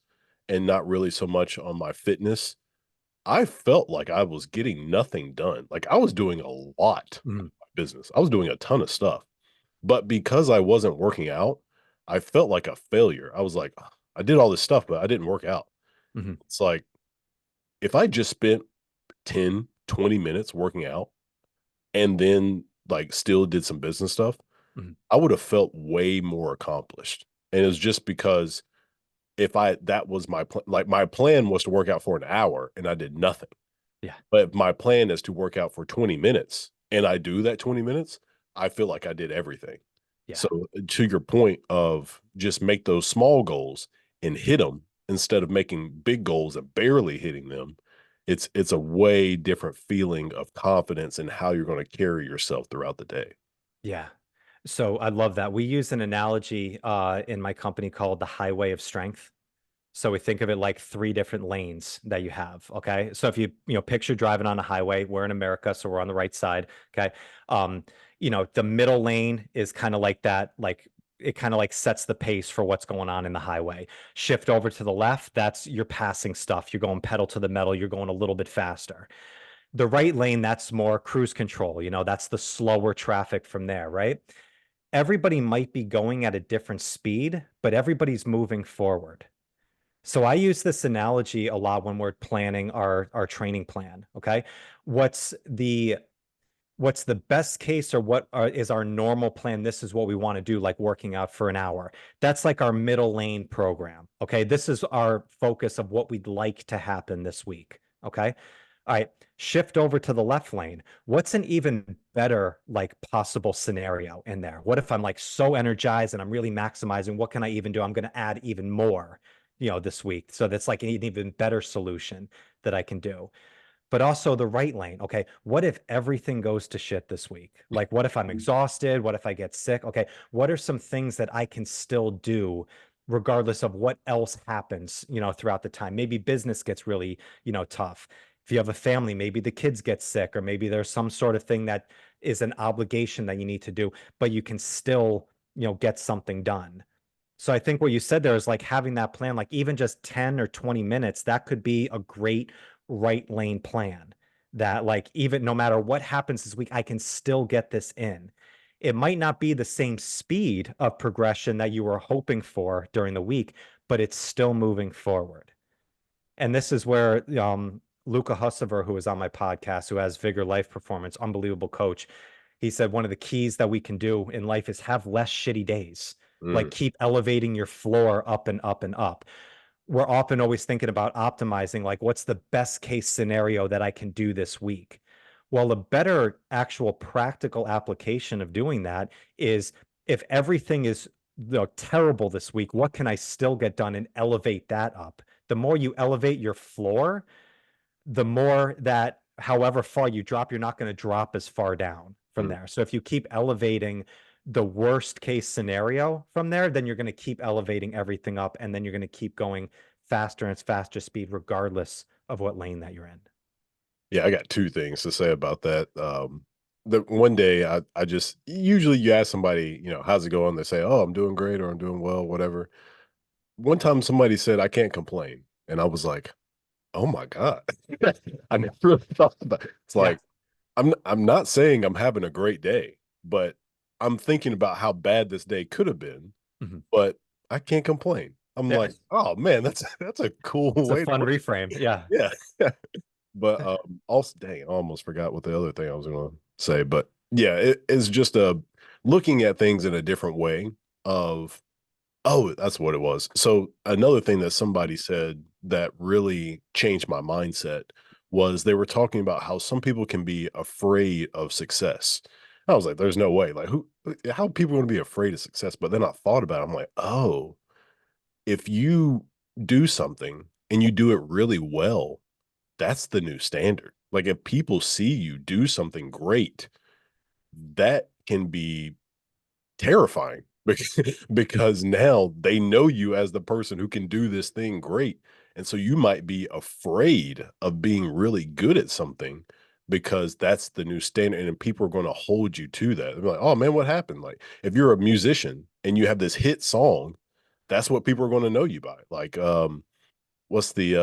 and not really so much on my fitness, I felt like I was getting nothing done. Like I was doing a lot of Mhm. my business. I was doing a ton of stuff. But because I wasn't working out, I felt like a failure. I was like, "Ugh, I did all this stuff, but I didn't work out." Mhm. It's like if I just spent 10, 20 minutes working out and then like still did some business stuff, Mhm. I would have felt way more accomplished. And it's just because if I that was my plan, like my plan was to work out for an hour and I did nothing. Yeah. But if my plan is to work out for 20 minutes and I do that 20 minutes, I feel like I did everything. Yeah. So to your point of just make those small goals and hit them instead of making big goals and barely hitting them, it's a way different feeling of confidence in how you're going to carry yourself throughout the day. Yeah. So I love that. We use an analogy in my company called the highway of strength. So we think of it like three different lanes that you have. Okay. So if you picture driving on a highway, we're in America, so we're on the right side. Okay. Um, the middle lane is kind of like that, like it kind of like sets the pace for what's going on in the highway. Shift over to the left, that's you're passing stuff. You're going pedal to the metal, you're going a little bit faster. The right lane, that's more cruise control. That's the slower traffic from there, right? Everybody might be going at a different speed, but everybody's moving forward. So I use this analogy a lot when we're planning our training plan. Okay. What's the what's the best case or is our normal plan? This is what we want to do, like working out for an hour. That's like our middle lane program. Okay. This is our focus of what we'd like to happen this week. Okay. All right. Shift over to the left lane. What's an even better, like possible scenario in there? What if I'm like so energized and I'm really maximizing? What can I even do? I'm going to add even more, this week. So that's like an even better solution that I can do, but also the right lane. Okay, what if everything goes to shit this week? Like, what if I'm exhausted? What if I get sick? Okay, what are some things that I can still do regardless of what else happens, throughout the time? Maybe business gets really, tough. If you have a family, maybe the kids get sick, or maybe there's some sort of thing that is an obligation that you need to do, but you can still, get something done. So I think what you said there is like having that plan, like even just 10 or 20 minutes, that could be a great right lane plan that like even no matter what happens this week, I can still get this in. It might not be the same speed of progression that you were hoping for during the week, but it's still moving forward. And this is where Luca Hussover, who was on my podcast, who has Vigor Life Performance, unbelievable coach, he said one of the keys that we can do in life is have less shitty days. Like Mm. keep elevating your floor up and up and up. We're often always thinking about optimizing, like what's the best case scenario that I can do this week? Well, a better actual practical application of doing that is if everything is terrible this week, what can I still get done and elevate that up? The more you elevate your floor, the more that however far you drop, you're not going to drop as far down from Mm. there. So if you keep elevating the worst case scenario from there, then you're going to keep elevating everything up and then you're going to keep going faster and faster speed, regardless of what lane that you're in. Yeah, I got two things to say about that. The one day I just usually you ask somebody, how's it going? They say, "Oh, I'm doing great," or "I'm doing well," whatever. One time somebody said, "I can't complain," and I was like, "Oh my god!" I never really thought about it. It's Yeah. like I'm not saying I'm having a great day, but I'm thinking about how bad this day could have been, Mhm. but I can't complain. I'm Yeah. like, "Oh man, that's a cool It's a way to fun look." reframe. Yeah. Yeah. But, also dang, I almost forgot what the other thing I was gonna say, but yeah, it's just, looking at things in a different way of oh, that's what it was. So, another thing that somebody said that really changed my mindset was they were talking about how some people can be afraid of success. I was like, "There's no way, like, how people gonna be afraid of success?" But then I thought about it, I'm like, "Oh, if you do something and you do it really well, that's the new standard. Like if people see you do something great, that can be terrifying because now they know you as the person who can do this thing great. And so you might be afraid of being really good at something because that's the new standard. And people are going to hold you to that. They're like, oh man, what happened? Like if you're a musician and you have this hit song, that's what people are going to know you by. Like, what's the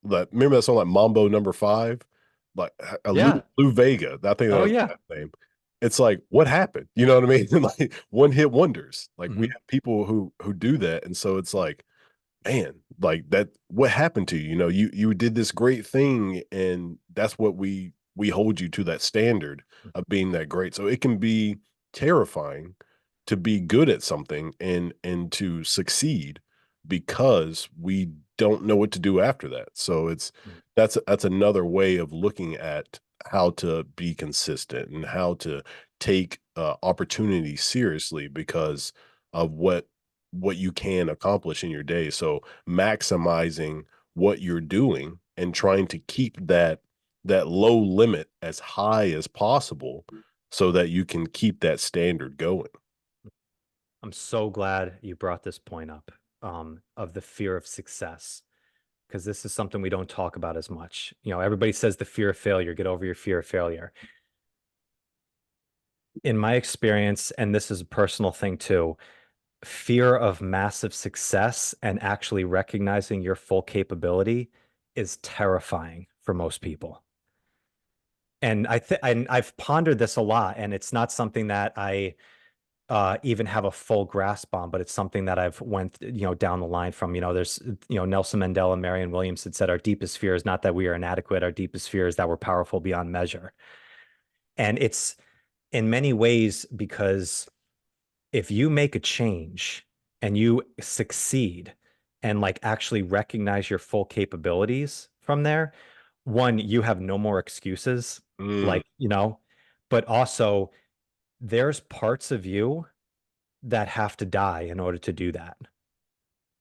like remember that song like Mambo Number Five, like Yeah. Lou Vega. I think that Oh was yeah. that name. It's like what happened? You know what I mean? Like one hit wonders. Like we Mhm. have people who do that, and so it's like man, like that. What happened to you? You know, you did this great thing, and that's what we hold you to that standard of being that great. So it can be terrifying to be good at something and to succeed because we don't know what to do after that. So it's that's another way of looking at how to be consistent and how to take opportunity seriously because of what you can accomplish in your day. So maximizing what you're doing and trying to keep that low limit as high as possible so that you can keep that standard going. I'm so glad you brought this point up, of the fear of success, because this is something we don't talk about as much. You know, everybody says the fear of failure, get over your fear of failure. In my experience, and this is a personal thing too, fear of massive success and actually recognizing your full capability is terrifying for most people. And I've pondered this a lot, and it's not something that I even have a full grasp on, but it's something that I've went, down the line from, there's, Nelson Mandela and Marianne Williamson said our deepest fear is not that we are inadequate. Our deepest fear is that we're powerful beyond measure. And it's in many ways because if you make a change and you succeed and like actually recognize your full capabilities from there, one, you have no more excuses, Mm, like, but also there's parts of you that have to die in order to do that.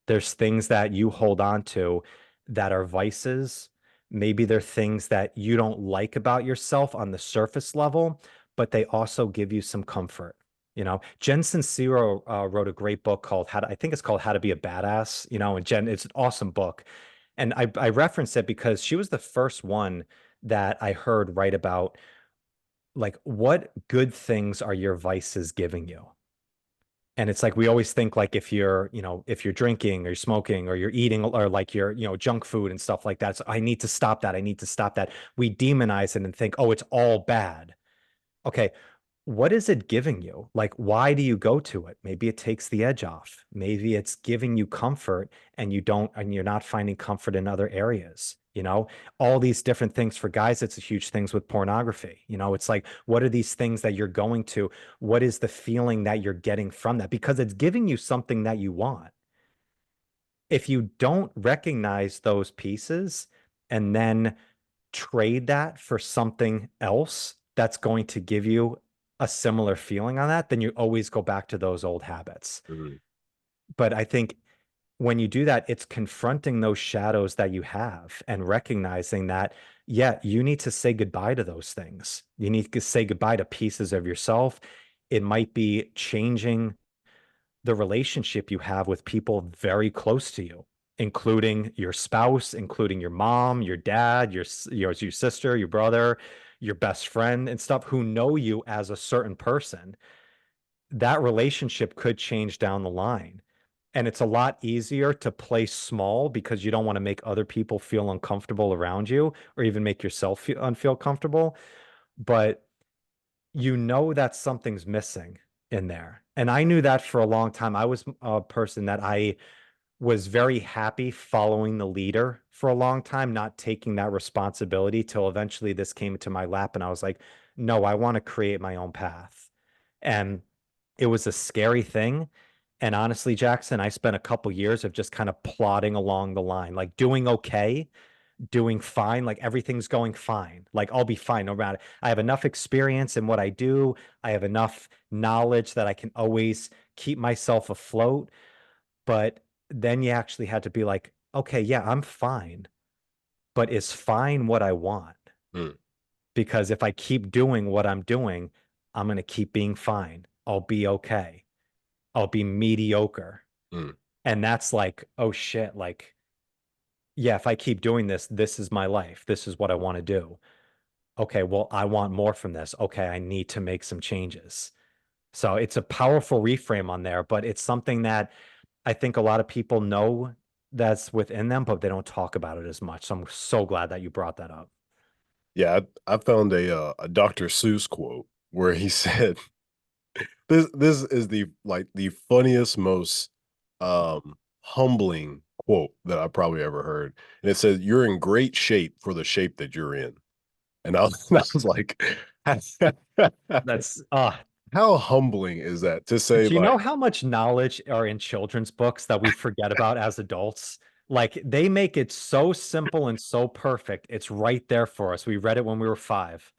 There's things that you hold on to that are vices. Maybe they're things that you don't like about yourself on the surface level, but they also give you some comfort. Jen Sincero wrote a great book called I think it's called How to Be a Badass, and Jen, it's an awesome book. And I referenced it because she was the first one that I heard write about like what good things are your vices giving you? And it's like we always think like if you're drinking or you're smoking or you're eating or like you're, junk food and stuff like that. So I need to stop that. I need to stop that. We demonize it and think, oh, it's all bad. Okay, what is it giving you? Like, why do you go to it? Maybe it takes the edge off. Maybe it's giving you comfort and you're not finding comfort in other areas. All these different things for guys, it's a huge things with pornography. It's like, what are these things that you're going to? What is the feeling that you're getting from that? Because it's giving you something that you want. If you don't recognize those pieces and then trade that for something else that's going to give you a similar feeling on that, then you always go back to those old habits. mm, But I think when you do that, it's confronting those shadows that you have and recognizing that, yeah, you need to say goodbye to those things. You need to say goodbye to pieces of yourself. It might be changing the relationship you have with people very close to you, including your spouse, including your mom, your dad, your sister, your brother, your best friend, and stuff who know you as a certain person. That relationship could change down the line. And it's a lot easier to play small because you don't want to make other people feel uncomfortable around you or even make yourself feel comfortable. But that something's missing in there. And I knew that for a long time. I was a person that I was very happy following the leader for a long time, not taking that responsibility till eventually this came into my lap. And I was like, no, I want to create my own path. And it was a scary thing. And honestly, Jackson, I spent a couple years of just kind of plodding along the line, like doing okay, doing fine, like everything's going fine. Like I'll be fine no matter. I have enough experience in what I do. I have enough knowledge that I can always keep myself afloat. But then you actually had to be like, okay, yeah, I'm fine, but is fine what I want? Mm, Because if I keep doing what I'm doing, I'm going to keep being fine. I'll be okay. I'll be mediocre. mm. And that's like, oh shit, like, yeah, if I keep doing this, this is my life. This is what I want to do. Okay, well, I want more from this. Okay, I need to make some changes. So it's a powerful reframe on there, but it's something that I think a lot of people know that's within them, but they don't talk about it as much. So I'm so glad that you brought that up. Yeah, I found a Dr. Seuss quote where he said, this is the funniest, most, humbling quote that I probably ever heard, and it says, "You're in great shape for the shape that you're in." And I was like, That's how humbling is that to say, do you like know how much knowledge are in children's books that we forget about as adults? Like they make it so simple and so perfect. It's right there for us. We read it when we were 5.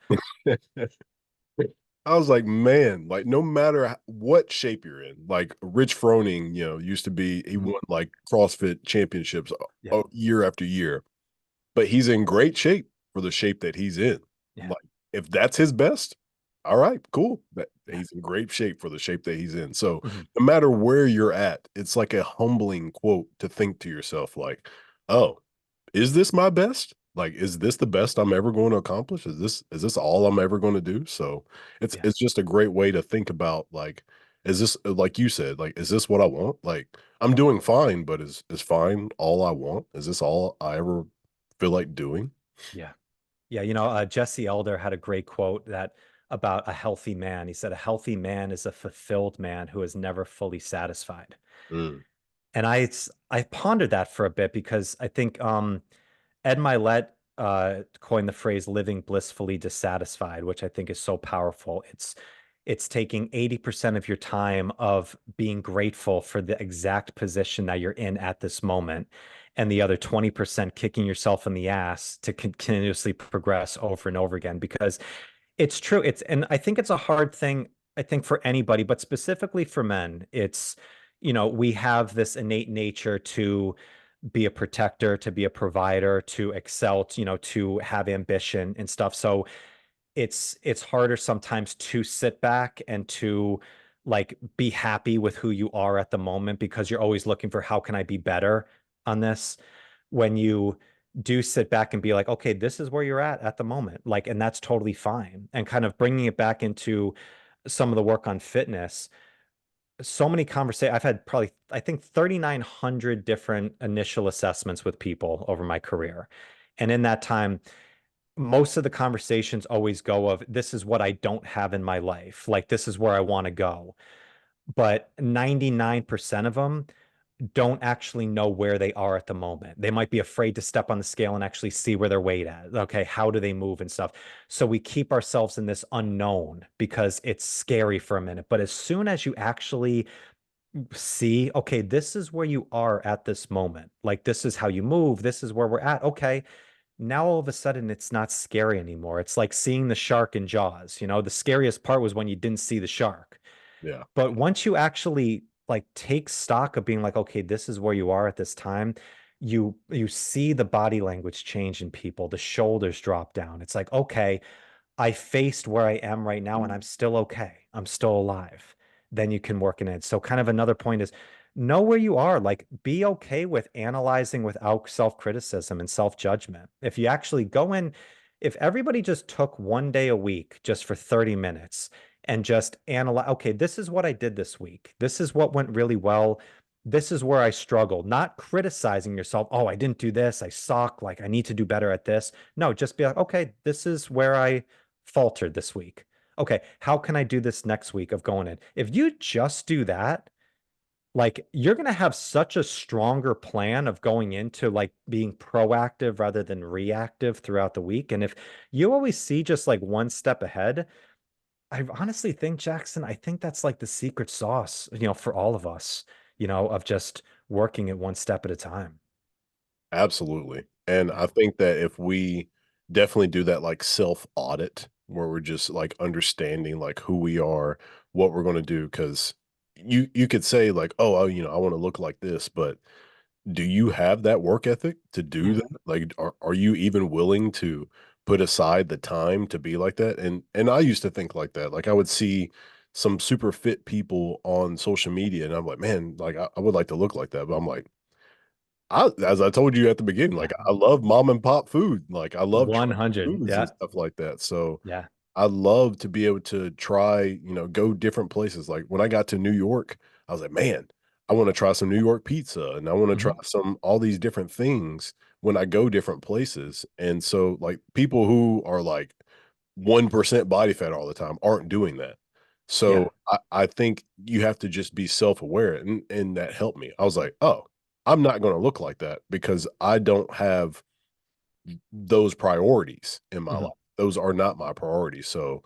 I was like, "Man, like, no matter what shape you're in," like, Rich Froning, used to be he Mhm. won, like, CrossFit championships, Yeah. year after year, but he's in great shape for the shape that he's in. Yeah. Like, if that's his best, alright, cool. That Yeah. he's in great shape for the shape that he's in. So, Mhm. no matter where you're at, it's like a humbling quote to think to yourself like, "Oh, is this my best? Like, is this the best I'm ever going to accomplish? Is this all I'm ever gonna do?" So, it's Yeah. it's just a great way to think about, like, is this like you said, like, is this what I want? Like, I'm doing fine, but is fine all I want? Is this all I ever feel like doing? Yeah. Yeah. Jesse Elder had a great quote that about a healthy man. He said, a healthy man is a fulfilled man who is never fully satisfied. Mm, And I pondered that for a bit because I think Ed Milet coined the phrase living blissfully dissatisfied, which I think is so powerful. It's taking 80% of your time of being grateful for the exact position that you're in at this moment, and the other 20% kicking yourself in the ass to continuously progress over and over again. Because it's true. And I think it's a hard thing, I think, for anybody, but specifically for men. We have this innate nature to be a protector, to be a provider, to excel, to have ambition and stuff. So it's harder sometimes to sit back and to like be happy with who you are at the moment because you're always looking for how can I be better on this. When you do sit back and be like, okay, this is where you're at the moment, like, and that's totally fine. And kind of bringing it back into some of the work on fitness, so many conversations. I've had probably, I think, 3,900 different initial assessments with people over my career. And in that time, most of the conversations always go of this is what I don't have in my life. Like, this is where I want to go. But 99% of them don't actually know where they are at the moment. They might be afraid to step on the scale and actually see where their weight at. Okay, how do they move and stuff? So we keep ourselves in this unknown because it's scary for a minute. But as soon as you actually see, okay, this is where you are at this moment. Like this is how you move. This is where we're at. Okay. Now all of a sudden it's not scary anymore. It's like seeing the shark in Jaws. The scariest part was when you didn't see the shark. yeah. But once you actually like take stock of being like, okay, this is where you are at this time, you see the body language change in people. The shoulders drop down. It's like, okay, I faced where I am right now and I'm still okay. I'm still alive. Then you can work in it. So kind of another point is know where you are. Like be okay with analyzing without self-criticism and self-judgment. If you actually go in, if everybody just took one day a week just for 30 minutes and just analyze, okay, this is what I did this week. This is what went really well. This is where I struggled. Not criticizing yourself. Oh, I didn't do this. I suck. Like I need to do better at this. No, just be like, okay, this is where I faltered this week. Okay, how can I do this next week of going in? If you just do that, like you're going to have such a stronger plan of going into like being proactive rather than reactive throughout the week. And if you always see just like one step ahead, I honestly think, Jackson, I think that's like the secret sauce, for all of us, of just working it one step at a time. Absolutely. And Yeah. I think that if we definitely do that like self audit where we're just like understanding like who we are, what we're going to do cuz you could say like, "Oh, I want to look like this," but Do you have that work ethic to do that? Mhm. Like, are you even willing to put aside the time to be like that? And I used to think like that. Like, I would see some super fit people on social media, and I'm like, man, like I would like to look like that. But I'm like, as I told you at the beginning, Yeah. like I love mom and pop food. Like I love trying 100. foods and Yeah. stuff like that. So Yeah. I love to be able to try, go different places. Like when I got to New York, I was like, man, I want to try some New York pizza and I want to try Mhm. all these different things when I go different places. And so like people who are like 1% body fat all the time aren't doing that. Yeah. So I think you have to just be self-aware and that helped me. I was like, oh, I'm not going to look like that because I don't have those priorities in my Mhm. life. Those are not my priorities. So,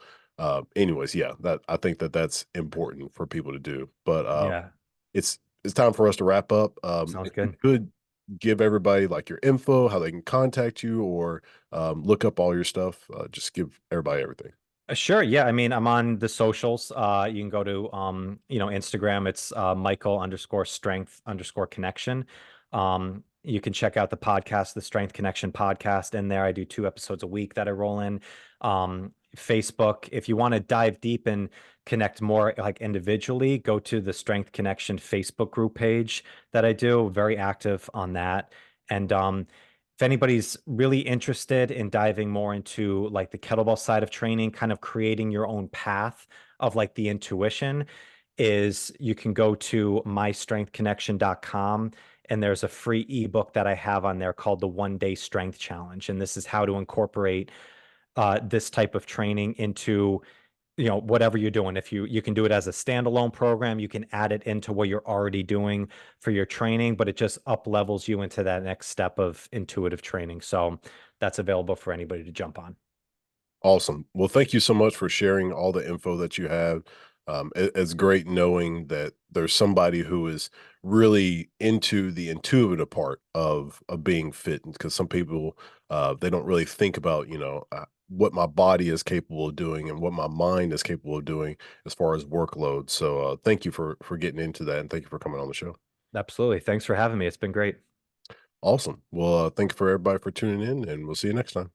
anyways, yeah, that I think that that's important for people to do. But Yeah. it's time for us to wrap up. Sounds If you good. could give everybody like your info, how they can contact you, or look up all your stuff. Just give everybody everything. Sure. Yeah. I mean, I'm on the socials. You can go to, Instagram. It's Michael underscore strength underscore connection. You can check out the podcast, the Strength Connection podcast. In there, I do 2 episodes a week that I roll in. Facebook. If you want to dive deep and connect more, like individually, go to the Strength Connection Facebook group page that I do. Very active on that. And if anybody's really interested in diving more into like the kettlebell side of training, kind of creating your own path of like the intuition, is you can go to mystrengthconnection.com and there's a free ebook that I have on there called the 1 Day Strength Challenge. And this is how to incorporate this type of training into whatever you're doing. If you can do it as a standalone program, you can add it into what you're already doing for your training, but it just up levels you into that next step of intuitive training. So that's available for anybody to jump on. Awesome. Well, thank you so much for sharing all the info that you have. It's great knowing that there's somebody who is really into the intuitive part of being fit, because some people they don't really think about what my body is capable of doing and what my mind is capable of doing as far as workload. So thank you for getting into that, and thank you for coming on the show. Absolutely. Thanks for having me. It's been great. Awesome. Well, thank you for everybody for tuning in, and we'll see you next time.